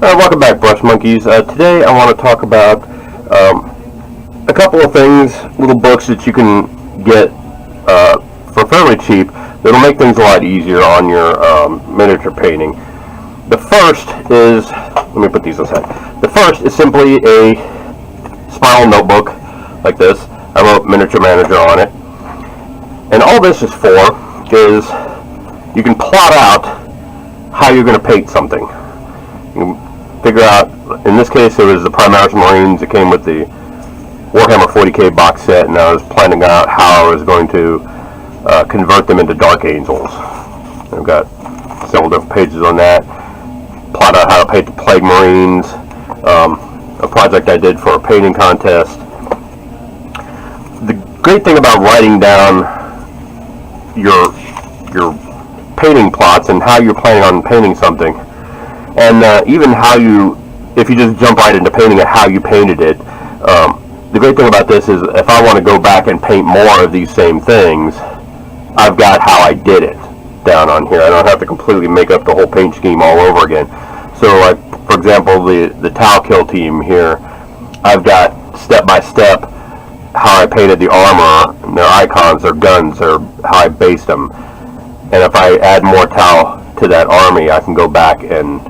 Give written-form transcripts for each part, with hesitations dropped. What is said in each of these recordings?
Welcome back, Brush Monkeys. Today I want to talk about a couple of things, little books that you can get for fairly cheap that'll make things a lot easier on your miniature painting. The first is, let me put these aside. The first is simply a spiral notebook like this. I wrote Miniature Manager on it. And all this is for is you can plot out how you're going to paint something. You can figure out, in this case it was the Primaris Marines. It came with the Warhammer 40k box set, and I was planning out how I was going to convert them into Dark Angels. I've got several different pages on that. Plot out how to paint the Plague Marines, a project I did for a painting contest. The great thing about writing down your painting plots and how you're planning on painting something, and even how you, if you just jump right into painting it, how you painted it. The great thing about this is if I want to go back and paint more of these same things, I've got how I did it down on here. I don't have to completely make up the whole paint scheme all over again. So, like, for example, the Tau Kill team here, I've got step by step how I painted the armor, and their icons, their guns, or how I based them. And if I add more Tau to that army, I can go back and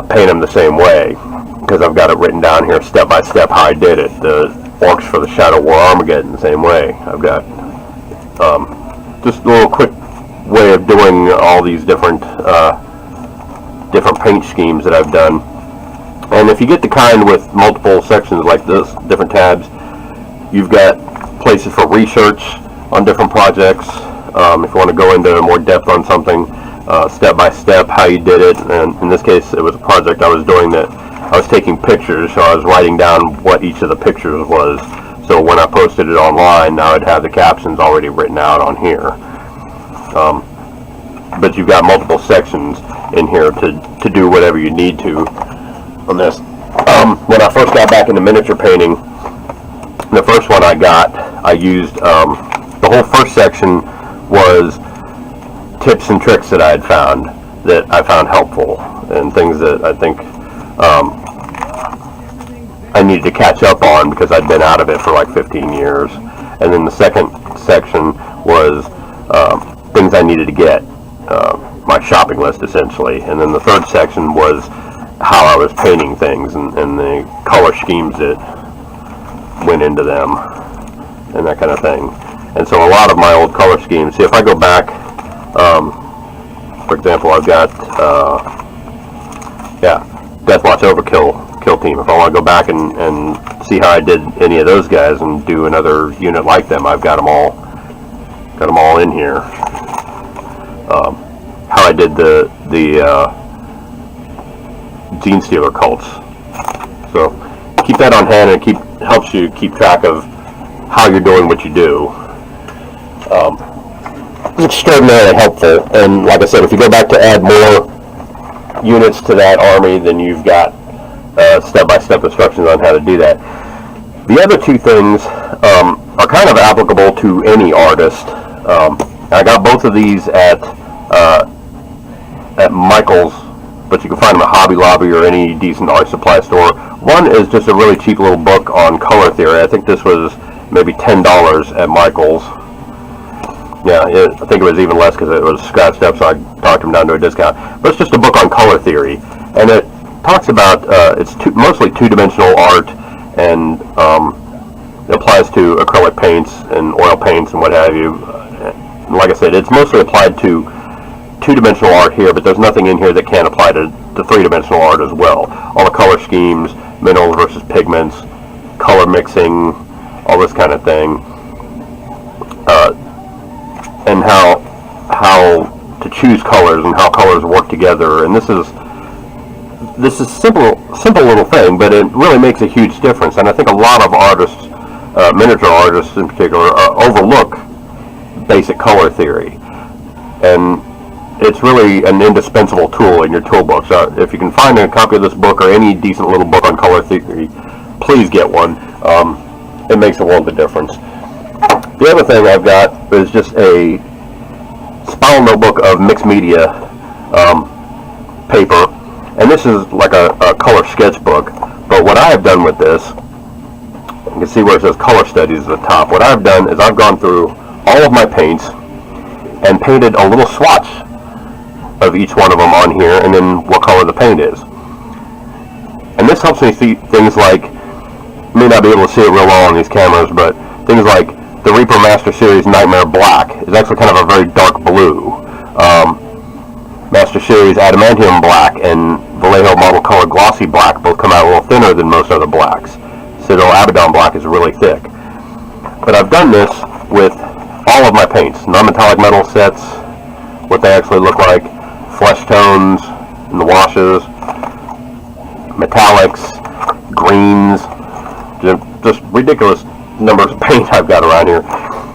paint them the same way, because I've got it written down here step by step how I did it. The orcs for the Shadow War Armageddon, the same way. I've got just a little quick way of doing all these different paint schemes that I've done. And if you get the kind with multiple sections like this, different tabs, you've got places for research on different projects. If you want to go into more depth on something, step by step how you did it. And in this case, it was a project I was doing that I was taking pictures, so I was writing down what each of the pictures was. So when I posted it online, now I'd have the captions already written out on here. But you've got multiple sections in here to do whatever you need to on this. When I first got back into miniature painting, the first one I used, the whole first section was tips and tricks that I found helpful, and things that I think I needed to catch up on because I'd been out of it for like 15 years. And then the second section was things I needed to get, my shopping list essentially. And then the third section was how I was painting things and the color schemes that went into them and that kind of thing. And so a lot of my old color schemes, see, if I go back, for example, I've got Deathwatch Overkill Kill Team. If I want to go back and see how I did any of those guys and do another unit like them, I've got them all in here. How I did the Gene Stealer cults. So keep that on hand, and it helps you keep track of how you're doing what you do. It's extraordinarily helpful, and like I said, if you go back to add more units to that army, then you've got step-by-step instructions on how to do that. The other two things are kind of applicable to any artist. I got both of these at Michael's, but you can find them at Hobby Lobby or any decent art supply store. One is just a really cheap little book on color theory. I think this was maybe $10 at Michael's. Yeah, I think it was even less because it was scratched up, so I talked him down to a discount. But it's just a book on color theory, and it talks about it's mostly two-dimensional art, and it applies to acrylic paints and oil paints and what have you. Like I said, it's mostly applied to two-dimensional art here, but there's nothing in here that can't apply to three-dimensional art as well. All the color schemes, minerals versus pigments, color mixing, all this kind of thing, and how to choose colors and how colors work together. And this is simple little thing, but it really makes a huge difference. And I think a lot of artists, miniature artists in particular, overlook basic color theory, and it's really an indispensable tool in your toolbox. So if you can find a copy of this book or any decent little book on color theory, please get one. It makes a world of difference. The other thing I've got is just a spiral notebook of mixed media paper And this is like a color sketchbook. But what I have done with this, you can see where it says color studies at the top. What I've done is I've gone through all of my paints and painted a little swatch of each one of them on here, and then what color the paint is. And this helps me see things like, you may not be able to see it real well on these cameras, but things like the Reaper Master Series Nightmare Black is actually kind of a very dark blue. Master Series Adamantium Black and Vallejo Model Color Glossy Black both come out a little thinner than most other blacks. Citadel Abaddon Black is really thick. But I've done this with all of my paints, non-metallic metal sets, what they actually look like, flesh tones in the washes, metallics, greens, just ridiculous numbers of paint I've got around here.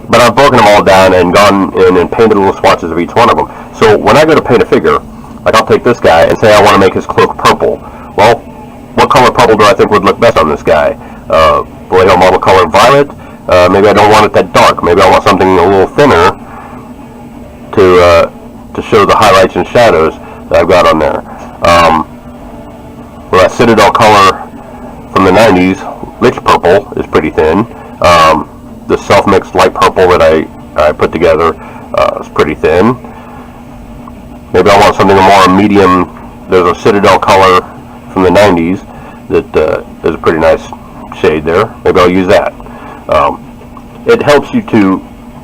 But I've broken them all down and gone in and painted little swatches of each one of them. So when I go to paint a figure, like I'll take this guy and say I want to make his cloak purple. Well, what color purple do I think would look best on this guy? Vallejo Model Color Violet? Maybe I don't want it that dark. Maybe I want something a little thinner to show the highlights and shadows that I've got on there. Well, that Citadel color from the 90s, Lich Purple, is pretty thin. The self-mixed light purple that I put together is pretty thin. Maybe I want something more medium. There's a Citadel color from the 90s that is a pretty nice shade there. Maybe I'll use that. It helps you to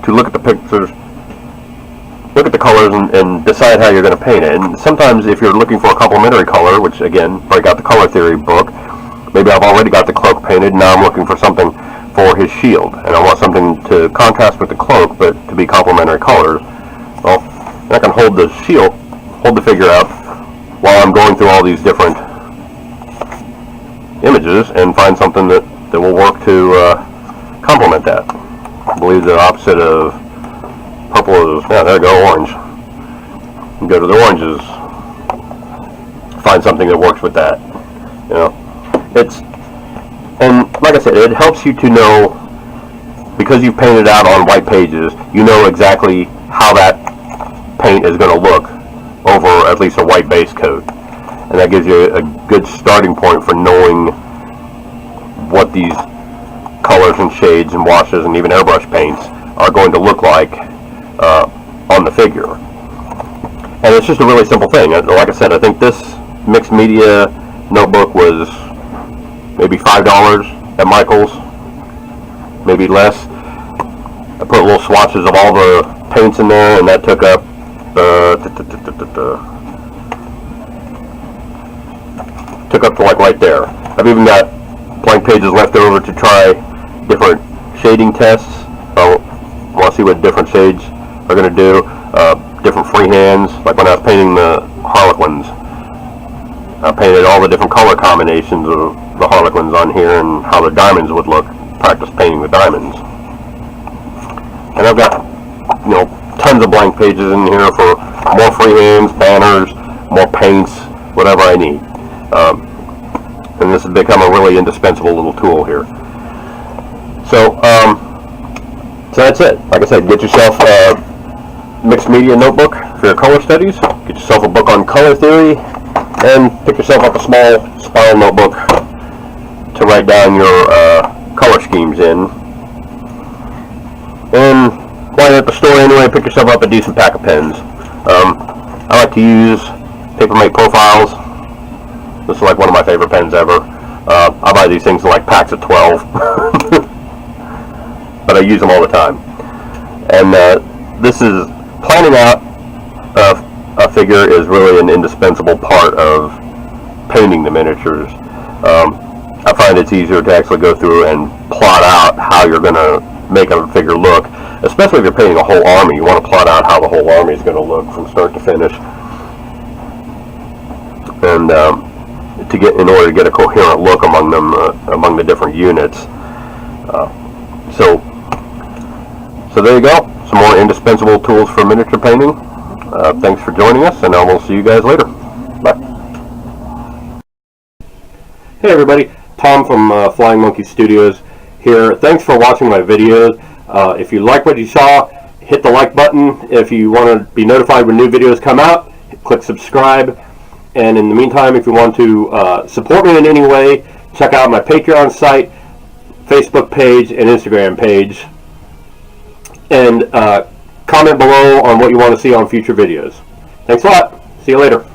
look at the pictures, look at the colors, and decide how you're going to paint it. And sometimes if you're looking for a complementary color, which again, break out the color theory book, maybe I've already got the cloak painted, now I'm looking for something for his shield, and I want something to contrast with the cloak, but to be complementary colors. Well, I can hold the shield, hold the figure out while I'm going through all these different images and find something that will work to complement that. I believe the opposite of purple is, yeah, there you go, orange. And go to the oranges, find something that works with that. You know, and like I said, it helps you to know, because you've painted out on white pages, you know exactly how that paint is going to look over at least a white base coat. And that gives you a good starting point for knowing what these colors and shades and washes and even airbrush paints are going to look like on the figure. And it's just a really simple thing. Like I said, I think this mixed media notebook was maybe $5 at Michael's, maybe less. I put little swatches of all the paints in there, and that took up to like right there. I've even got blank pages left over to try different shading tests. I want to see what different shades are going to do. Different freehands, like when I was painting the Harlequins, I painted all the different color combinations of the Harlequins on here and how the diamonds would look, practice painting the diamonds. And I've got, you know, tons of blank pages in here for more freehands, banners, more paints, whatever I need. And this has become a really indispensable little tool here. So that's it. Like I said, get yourself a mixed media notebook for your color studies. Get yourself a book on color theory, and pick yourself up a small spiral notebook to write down your color schemes in. And while you're at the store anyway, pick yourself up a decent pack of pens. I like to use Papermate Profiles. This is like one of my favorite pens ever. I buy these things in like packs of 12. But I use them all the time. And this is, planning out a figure is really an indispensable part of painting the miniatures. I find it's easier to actually go through and plot out how you're going to make a figure look, especially if you're painting a whole army. You want to plot out how the whole army is going to look from start to finish, and in order to get a coherent look among them, among the different units. So there you go. Some more indispensable tools for miniature painting. Thanks for joining us, and I will see you guys later. Bye. Hey everybody, Tom from Flying Monkey Studios here. Thanks for watching my videos. If you like what you saw, hit the like button. If you want to be notified when new videos come out, click subscribe. And in the meantime, if you want to support me in any way, check out my Patreon site, Facebook page, and Instagram page. And comment below on what you want to see on future videos. Thanks a lot. See you later.